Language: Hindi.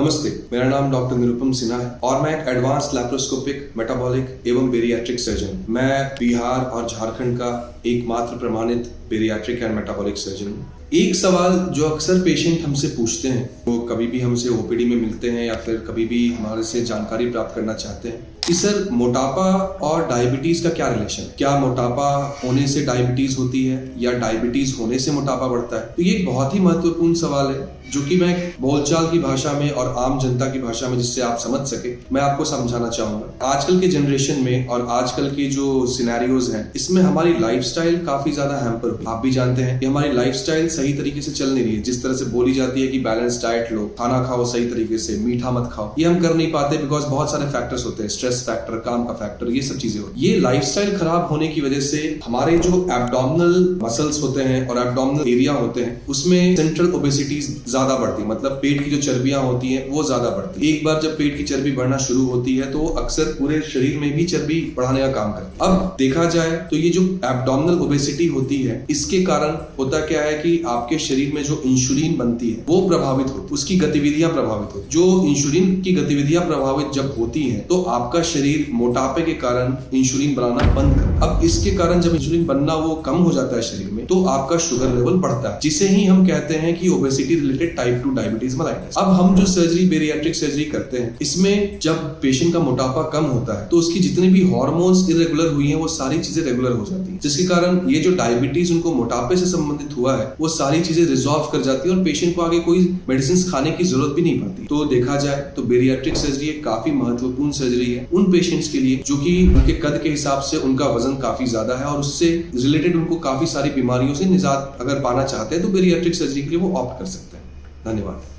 नमस्ते, मेरा नाम डॉक्टर निरुपम सिन्हा है और मैं एक एडवांस लैप्रोस्कोपिक मेटाबॉलिक एवं बेरियाट्रिक सर्जन। मैं बिहार और झारखंड का एकमात्र प्रमाणित बेरियाट्रिक एंड मेटाबॉलिक सर्जन हूँ। एक सवाल जो अक्सर पेशेंट हमसे पूछते हैं, वो कभी भी हमसे ओपीडी में मिलते हैं या फिर कभी भी हमारे से जानकारी प्राप्त करना चाहते हैं कि सर मोटापा और डायबिटीज का क्या रिलेशन है? क्या मोटापा होने से डायबिटीज होती है या डायबिटीज होने से मोटापा बढ़ता है? तो ये एक बहुत ही महत्वपूर्ण सवाल है जो कि मैं बोलचाल की भाषा में और आम जनता की भाषा में जिससे आप समझ सके मैं आपको समझाना चाहूंगा। आजकल के जनरेशन में और आजकल के जो सिनेरियोज हैं इसमें हमारी लाइफस्टाइल काफी ज्यादा हैम्पर हुई। आप भी जानते हैं कि हमारी लाइफस्टाइल सही तरीके से चल नहीं रही है। जिस तरह से बोली जाती है कि बैलेंस डाइट लो, खाना खाओ सही तरीके से, मीठा मत खाओ, ये हम कर नहीं पाते बिकॉज बहुत सारे फैक्टर्स होते हैं, स्ट्रेस फैक्टर, काम का फैक्टर, ये सब चीजें होती है। ये लाइफस्टाइल खराब होने की वजह से हमारे जो एब्डोमिनल मसल्स होते हैं और एब्डोमिनल एरिया होते हैं उसमें सेंट्रल ओबेसिटी ज्यादा बढ़ती है। मतलब पेट की जो चर्बियां होती हैं वो ज्यादा बढ़ती है। एक बार जब पेट की चर्बी बढ़ना शुरू होती है तो वो अक्सर पूरे शरीर में भी चर्बी बढ़ाने का काम करती है। अब देखा जाए तो ये जो एब्डोमिनल ओबेसिटी होती है इसके कारण होता क्या है कि आपके शरीर में जो इंसुलिन बनती है वो प्रभावित होती है, उसकी गतिविधियां प्रभावित होती है। जो इंसुलिन की गतिविधियां प्रभावित जब होती हैं तो आपका शरीर मोटापे के कारण इंसुलिन बनाना बंद कर। अब इसके कारण जब इंसुलिन बनना वो कम हो जाता है शरीर में तो आपका शुगर लेवल बढ़ता है, जिसे ही हम कहते हैं कि obesity related type 2 diabetes mellitus. अब हम जो सर्जरी बेरियाट्रिक सर्जरी करते हैं इसमें जब पेशेंट का मोटापा कम होता है तो उसकी जितनी भी हार्मोन्स इरेगुलर हुई हैं वो सारी चीजें रेगुलर हो जाती हैं, जिसके कारण ये जो डायबिटीज उनको मोटापे से संबंधित हुआ है वो सारी चीजें रिजॉल्व कर जाती है और पेशेंट को आगे कोई मेडिसिन खाने की जरूरत भी नहीं पड़ती। तो देखा जाए तो बेरियाट्रिक सर्जरी एक काफी महत्वपूर्ण सर्जरी है उन पेशेंट्स के लिए जो कि उनके कद के हिसाब से उनका वजन काफी ज्यादा है और उससे रिलेटेड उनको काफी सारी बीमारियों से निजात अगर पाना चाहते हैं तो बेरियाट्रिक सर्जरी के लिए वो ऑप्ट कर सकते हैं। धन्यवाद।